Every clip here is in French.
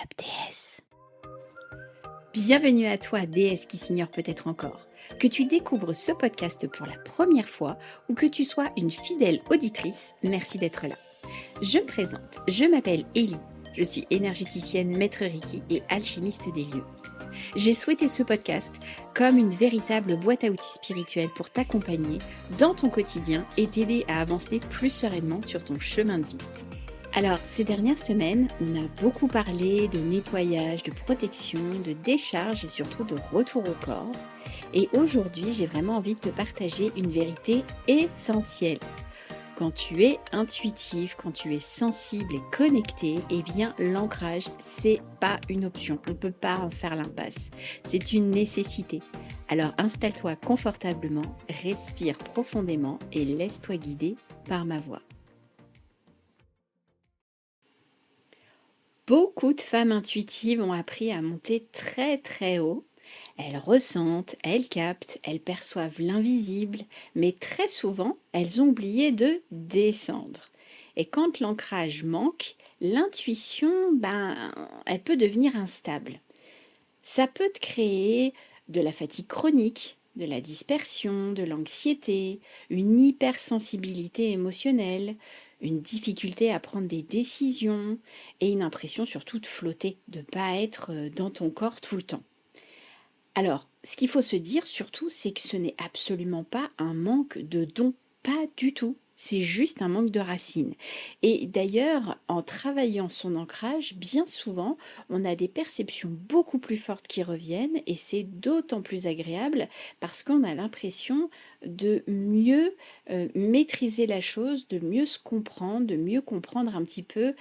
up, déesse. Bienvenue à toi, déesse qui s'ignore peut-être encore. Que tu découvres ce podcast pour la première fois ou que tu sois une fidèle auditrice, merci d'être là. Je me présente, je m'appelle Ellie. Je suis énergéticienne, maître Reiki et alchimiste des lieux. J'ai souhaité ce podcast comme une véritable boîte à outils spirituelle pour t'accompagner dans ton quotidien et t'aider à avancer plus sereinement sur ton chemin de vie. Alors, ces dernières semaines, on a beaucoup parlé de nettoyage, de protection, de décharge et surtout de retour au corps. Et aujourd'hui, j'ai vraiment envie de te partager une vérité essentielle. Quand tu es intuitif, quand tu es sensible et connecté, eh bien l'ancrage, c'est pas une option. On ne peut pas en faire l'impasse. C'est une nécessité. Alors installe-toi confortablement, respire profondément et laisse-toi guider par ma voix. Beaucoup de femmes intuitives ont appris à monter très très haut. Elles ressentent, elles captent, elles perçoivent l'invisible, mais très souvent, elles ont oublié de descendre. Et quand l'ancrage manque, l'intuition, elle peut devenir instable. Ça peut te créer de la fatigue chronique, de la dispersion, de l'anxiété, une hypersensibilité émotionnelle, une difficulté à prendre des décisions et une impression surtout de flotter, de ne pas être dans ton corps tout le temps. Alors, ce qu'il faut se dire surtout, c'est que ce n'est absolument pas un manque de dons, pas du tout. C'est juste un manque de racines. Et d'ailleurs, en travaillant son ancrage, bien souvent, on a des perceptions beaucoup plus fortes qui reviennent et c'est d'autant plus agréable parce qu'on a l'impression de mieux maîtriser la chose, de mieux se comprendre, de mieux comprendre un petit peu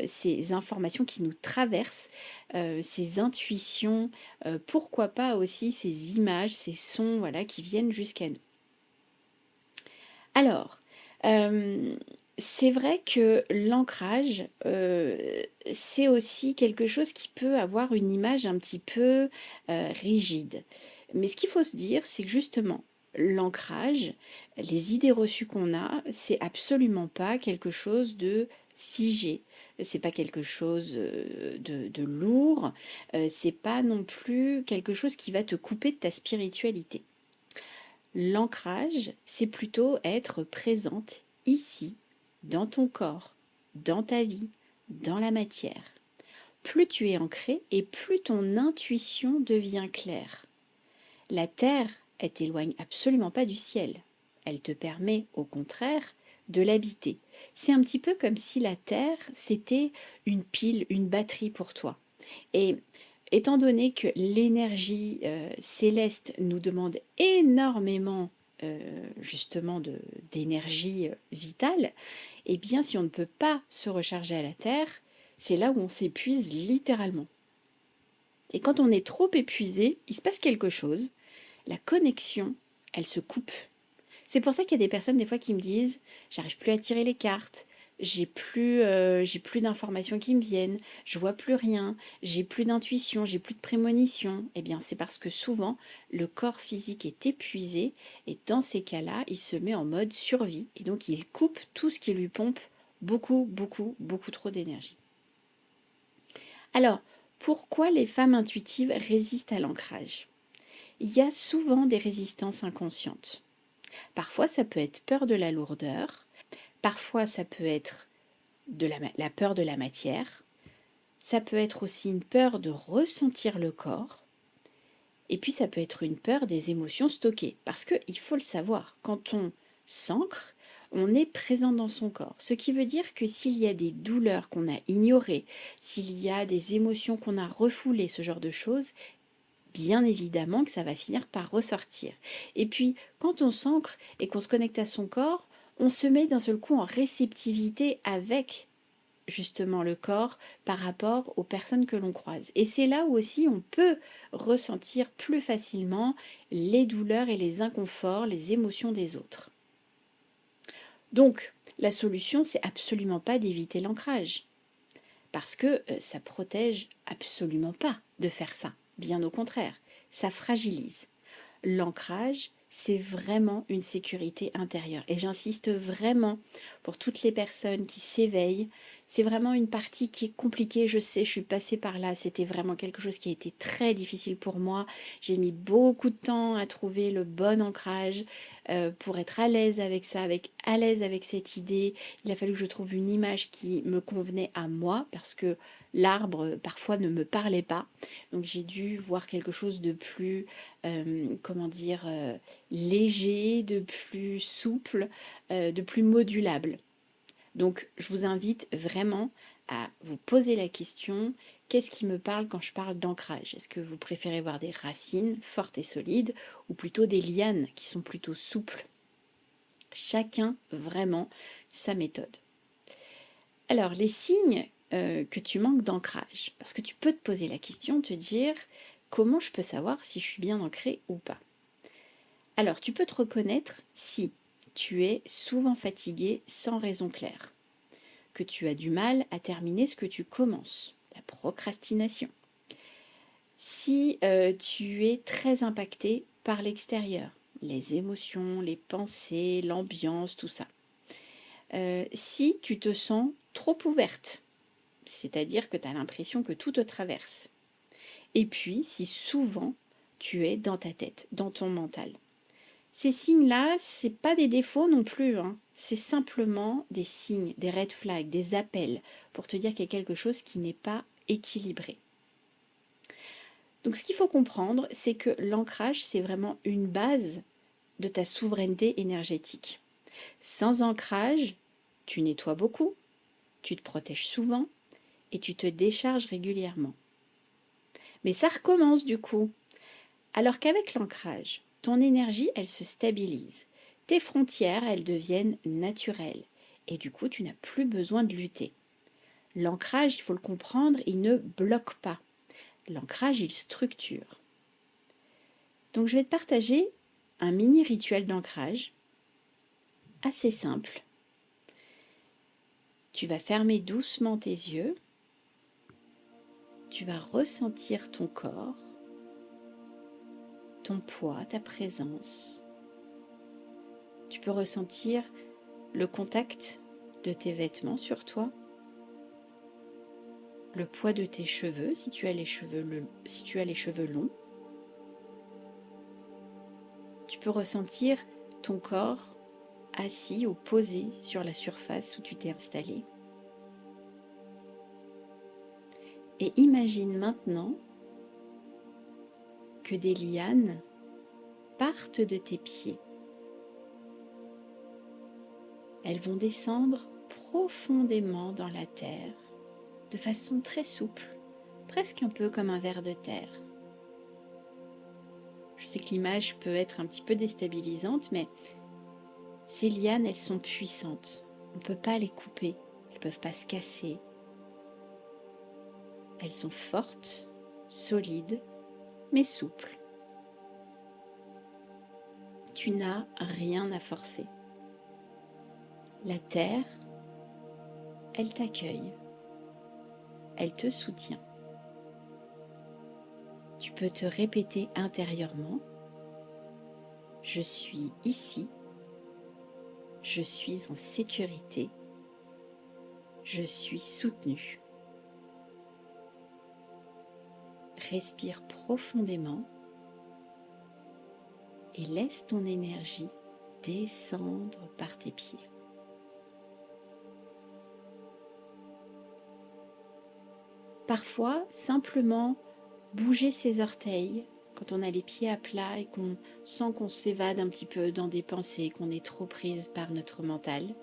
ces informations qui nous traversent, ces intuitions, pourquoi pas aussi ces images, ces sons, voilà, qui viennent jusqu'à nous. Alors, c'est vrai que l'ancrage, c'est aussi quelque chose qui peut avoir une image un petit peu, rigide. Mais ce qu'il faut se dire, c'est que justement, l'ancrage, les idées reçues qu'on a, c'est absolument pas quelque chose de figé. C'est pas quelque chose, de lourd, c'est pas non plus quelque chose qui va te couper de ta spiritualité. L'ancrage, c'est plutôt être présente ici, dans ton corps, dans ta vie, dans la matière. Plus tu es ancré et plus ton intuition devient claire. La terre, elle t'éloigne absolument pas du ciel. Elle te permet, au contraire, de l'habiter. C'est un petit peu comme si la terre, c'était une pile, une batterie pour toi. Et étant donné que l'énergie céleste nous demande énormément justement d'énergie vitale, eh bien si on ne peut pas se recharger à la Terre, c'est là où on s'épuise littéralement. Et quand on est trop épuisé, il se passe quelque chose, la connexion, elle se coupe. C'est pour ça qu'il y a des personnes des fois qui me disent j'arrive plus à tirer les cartes, j'ai plus d'informations qui me viennent, je vois plus rien, j'ai plus d'intuition, j'ai plus de prémonition. Eh bien, c'est parce que souvent le corps physique est épuisé et dans ces cas-là, il se met en mode survie et donc il coupe tout ce qui lui pompe beaucoup trop d'énergie. Alors, pourquoi les femmes intuitives résistent à l'ancrage? Il y a souvent des résistances inconscientes. Parfois, ça peut être peur de la lourdeur. Parfois, ça peut être la peur de la matière. Ça peut être aussi une peur de ressentir le corps. Et puis, ça peut être une peur des émotions stockées. Parce qu'il faut le savoir, quand on s'ancre, on est présent dans son corps. Ce qui veut dire que s'il y a des douleurs qu'on a ignorées, s'il y a des émotions qu'on a refoulées, ce genre de choses, bien évidemment que ça va finir par ressortir. Et puis, quand on s'ancre et qu'on se connecte à son corps, on se met d'un seul coup en réceptivité avec justement le corps par rapport aux personnes que l'on croise. Et c'est là où aussi on peut ressentir plus facilement les douleurs et les inconforts, les émotions des autres. Donc, la solution, c'est absolument pas d'éviter l'ancrage. Parce que ça protège absolument pas de faire ça. Bien au contraire, ça fragilise. L'ancrage, c'est vraiment une sécurité intérieure. Et j'insiste vraiment pour toutes les personnes qui s'éveillent, C'est vraiment une partie qui est compliquée, je sais, je suis passée par là, c'était vraiment quelque chose qui a été très difficile pour moi. J'ai mis beaucoup de temps à trouver le bon ancrage pour être à l'aise avec ça, à l'aise avec cette idée. Il a fallu que je trouve une image qui me convenait à moi parce que l'arbre parfois ne me parlait pas. Donc j'ai dû voir quelque chose de plus, comment dire, léger, de plus souple, de plus modulable. Donc, je vous invite vraiment à vous poser la question, qu'est-ce qui me parle quand je parle d'ancrage? Est-ce que vous préférez voir des racines fortes et solides ou plutôt des lianes qui sont plutôt souples? Chacun vraiment sa méthode. Alors, les signes que tu manques d'ancrage, parce que tu peux te poser la question, te dire comment je peux savoir si je suis bien ancrée ou pas. Alors, tu peux te reconnaître si tu es souvent fatigué sans raison claire, que tu as du mal à terminer ce que tu commences, la procrastination. Si tu es très impacté par l'extérieur, les émotions, les pensées, l'ambiance, tout ça. Si tu te sens trop ouverte, c'est-à-dire que tu as l'impression que tout te traverse. Et puis, si souvent tu es dans ta tête, dans ton mental. Ces signes-là, c'est pas des défauts non plus, hein. C'est simplement des signes, des red flags, des appels pour te dire qu'il y a quelque chose qui n'est pas équilibré. Donc ce qu'il faut comprendre, c'est que l'ancrage, c'est vraiment une base de ta souveraineté énergétique. Sans ancrage, tu nettoies beaucoup, tu te protèges souvent et tu te décharges régulièrement. Mais ça recommence du coup. Alors qu'avec l'ancrage, ton énergie, elle se stabilise. Tes frontières, elles deviennent naturelles. Et du coup, tu n'as plus besoin de lutter. L'ancrage, il faut le comprendre, il ne bloque pas. L'ancrage, il structure. Donc, je vais te partager un mini rituel d'ancrage assez simple. Tu vas fermer doucement tes yeux. Tu vas ressentir ton corps, ton poids, ta présence. Tu peux ressentir le contact de tes vêtements sur toi, le poids de tes cheveux si tu as les cheveux longs. Tu peux ressentir ton corps assis ou posé sur la surface où tu t'es installé. Et imagine maintenant que des lianes partent de tes pieds. Elles vont descendre profondément dans la terre de façon très souple, presque un peu comme un ver de terre. Je sais que l'image peut être un petit peu déstabilisante, mais ces lianes, elles sont puissantes. On ne peut pas les couper, elles ne peuvent pas se casser. Elles sont fortes, solides, mais souples. Tu n'as rien à forcer. La terre, elle t'accueille. Elle te soutient. Tu peux te répéter intérieurement, je suis ici, je suis en sécurité, je suis soutenue. Respire profondément et laisse ton énergie descendre par tes pieds. Parfois, simplement bouger ses orteils quand on a les pieds à plat et qu'on sent qu'on s'évade un petit peu dans des pensées, qu'on est trop prise par notre mental.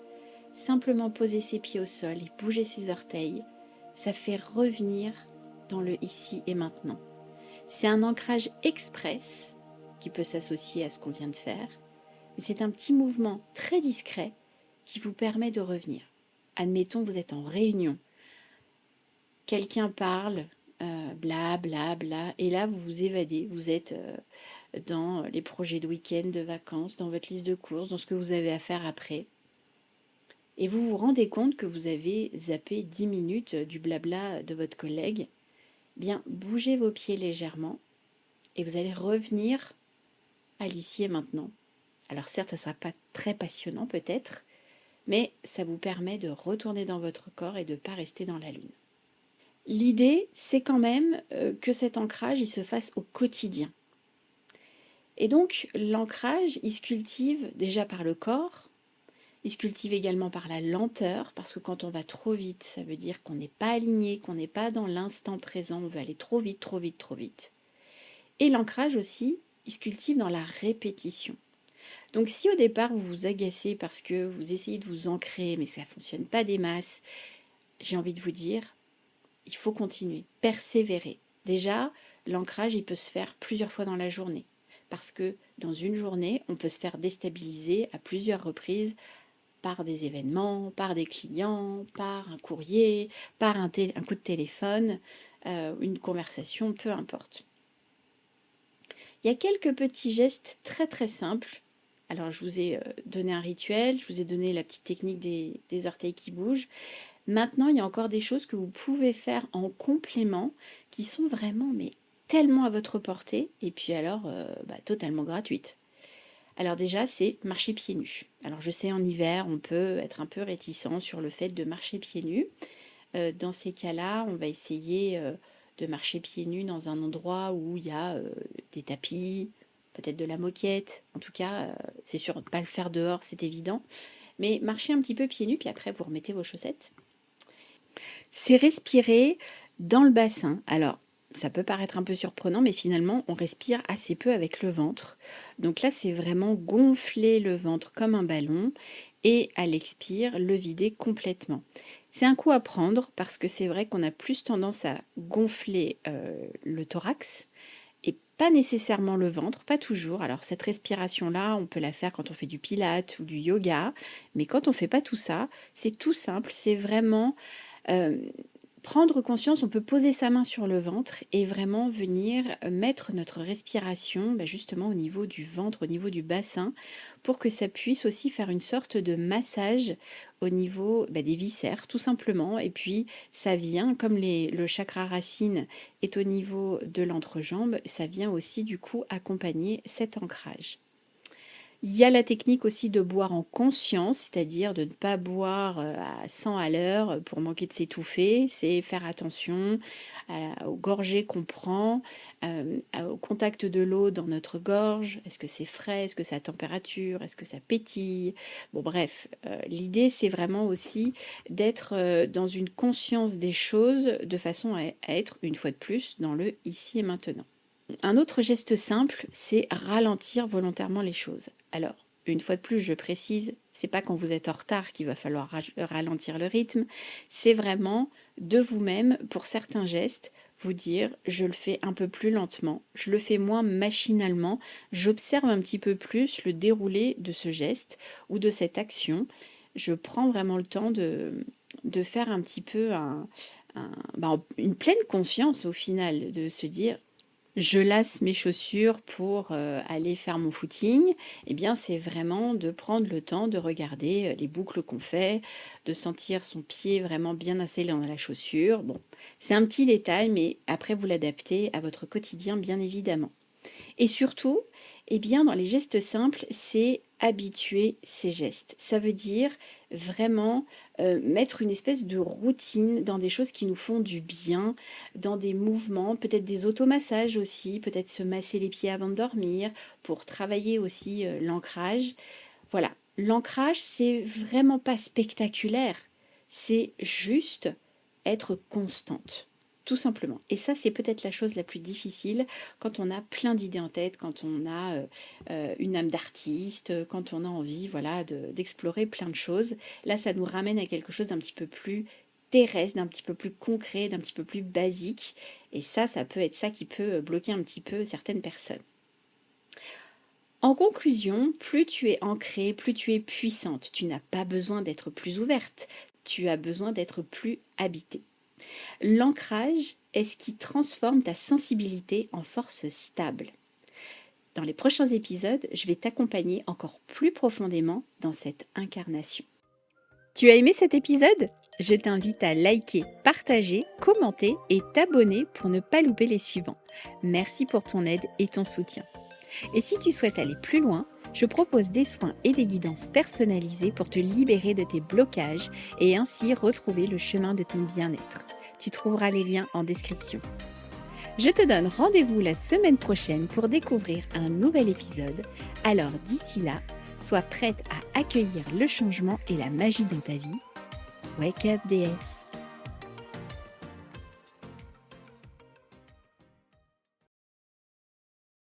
Simplement poser ses pieds au sol et bouger ses orteils, ça fait revenir dans le ici et maintenant. C'est un ancrage express qui peut s'associer à ce qu'on vient de faire, mais c'est un petit mouvement très discret qui vous permet de revenir. Admettons, vous êtes en réunion, quelqu'un parle, bla bla bla, et là vous vous évadez, vous êtes dans les projets de week-end, de vacances, dans votre liste de courses, dans ce que vous avez à faire après. Et vous vous rendez compte que vous avez zappé 10 minutes du blabla de votre collègue. Bien, bougez vos pieds légèrement et vous allez revenir à l'ici et maintenant. Alors certes, ça ne sera pas très passionnant peut-être, mais ça vous permet de retourner dans votre corps et de ne pas rester dans la lune. L'idée, c'est quand même que cet ancrage, il se fasse au quotidien. Et donc, l'ancrage, il se cultive déjà par le corps, il se cultive également par la lenteur, parce que quand on va trop vite, ça veut dire qu'on n'est pas aligné, qu'on n'est pas dans l'instant présent, on veut aller trop vite, trop vite, trop vite. Et l'ancrage aussi, il se cultive dans la répétition. Donc si au départ vous vous agacez parce que vous essayez de vous ancrer, mais ça ne fonctionne pas des masses, j'ai envie de vous dire, il faut continuer, persévérer. Déjà, l'ancrage, il peut se faire plusieurs fois dans la journée. Parce que dans une journée, on peut se faire déstabiliser à plusieurs reprises par des événements, par des clients, par un courrier, par un coup de téléphone, une conversation, peu importe. Il y a quelques petits gestes très très simples. Alors je vous ai donné un rituel, je vous ai donné la petite technique des orteils qui bougent. Maintenant, il y a encore des choses que vous pouvez faire en complément qui sont vraiment mais tellement à votre portée et puis alors totalement gratuites. Alors déjà, c'est marcher pieds nus. Alors je sais, en hiver, on peut être un peu réticent sur le fait de marcher pieds nus. Dans ces cas-là, on va essayer de marcher pieds nus dans un endroit où il y a des tapis, peut-être de la moquette. En tout cas, c'est sûr, ne pas le faire dehors, c'est évident. Mais marchez un petit peu pieds nus, puis après, vous remettez vos chaussettes. C'est respirer dans le bassin. Alors, ça peut paraître un peu surprenant, mais finalement, on respire assez peu avec le ventre. Donc là, c'est vraiment gonfler le ventre comme un ballon et à l'expire, le vider complètement. C'est un coup à prendre parce que c'est vrai qu'on a plus tendance à gonfler le thorax et pas nécessairement le ventre, pas toujours. Alors cette respiration-là, on peut la faire quand on fait du pilates ou du yoga, mais quand on fait pas tout ça, c'est tout simple, c'est vraiment prendre conscience, on peut poser sa main sur le ventre et vraiment venir mettre notre respiration justement au niveau du ventre, au niveau du bassin, pour que ça puisse aussi faire une sorte de massage au niveau des viscères, tout simplement. Et puis ça vient, comme le chakra racine est au niveau de l'entrejambe, ça vient aussi du coup accompagner cet ancrage. Il y a la technique aussi de boire en conscience, c'est-à-dire de ne pas boire à 100 à l'heure pour manquer de s'étouffer. C'est faire attention aux gorgées qu'on prend, au contact de l'eau dans notre gorge. Est-ce que c'est frais? Est-ce que c'est à température? Est-ce que ça pétille? Bon, bref, l'idée, c'est vraiment aussi d'être dans une conscience des choses de façon à être, une fois de plus, dans le ici et maintenant. Un autre geste simple, c'est ralentir volontairement les choses. Alors, une fois de plus, je précise, c'est pas quand vous êtes en retard qu'il va falloir ralentir le rythme, c'est vraiment de vous-même, pour certains gestes, vous dire je le fais un peu plus lentement, je le fais moins machinalement, j'observe un petit peu plus le déroulé de ce geste ou de cette action. Je prends vraiment le temps de faire un petit peu une pleine conscience au final, de se dire je lasse mes chaussures pour aller faire mon footing, eh bien c'est vraiment de prendre le temps de regarder les boucles qu'on fait, de sentir son pied vraiment bien installé dans la chaussure. Bon, c'est un petit détail, mais après vous l'adaptez à votre quotidien bien évidemment. Et surtout, eh bien, dans les gestes simples, c'est habituer ces gestes. Ça veut dire vraiment mettre une espèce de routine dans des choses qui nous font du bien, dans des mouvements, peut-être des automassages aussi, peut-être se masser les pieds avant de dormir, pour travailler aussi l'ancrage. Voilà, l'ancrage, c'est vraiment pas spectaculaire, c'est juste être constante. Tout simplement. Et ça, c'est peut-être la chose la plus difficile quand on a plein d'idées en tête, quand on a une âme d'artiste, quand on a envie d'explorer plein de choses. Là, ça nous ramène à quelque chose d'un petit peu plus terrestre, d'un petit peu plus concret, d'un petit peu plus basique. Et ça peut être ça qui peut bloquer un petit peu certaines personnes. En conclusion, plus tu es ancrée, plus tu es puissante. Tu n'as pas besoin d'être plus ouverte, tu as besoin d'être plus habitée. L'ancrage est ce qui transforme ta sensibilité en force stable. Dans les prochains épisodes, je vais t'accompagner encore plus profondément dans cette incarnation. Tu as aimé cet épisode? Je t'invite à liker, partager, commenter et t'abonner pour ne pas louper les suivants. Merci pour ton aide et ton soutien. Et si tu souhaites aller plus loin, Je propose des soins et des guidances personnalisées pour te libérer de tes blocages et ainsi retrouver le chemin de ton bien-être. Tu trouveras les liens en description. Je te donne rendez-vous la semaine prochaine pour découvrir un nouvel épisode. Alors d'ici là, sois prête à accueillir le changement et la magie dans ta vie. Wake up déesse!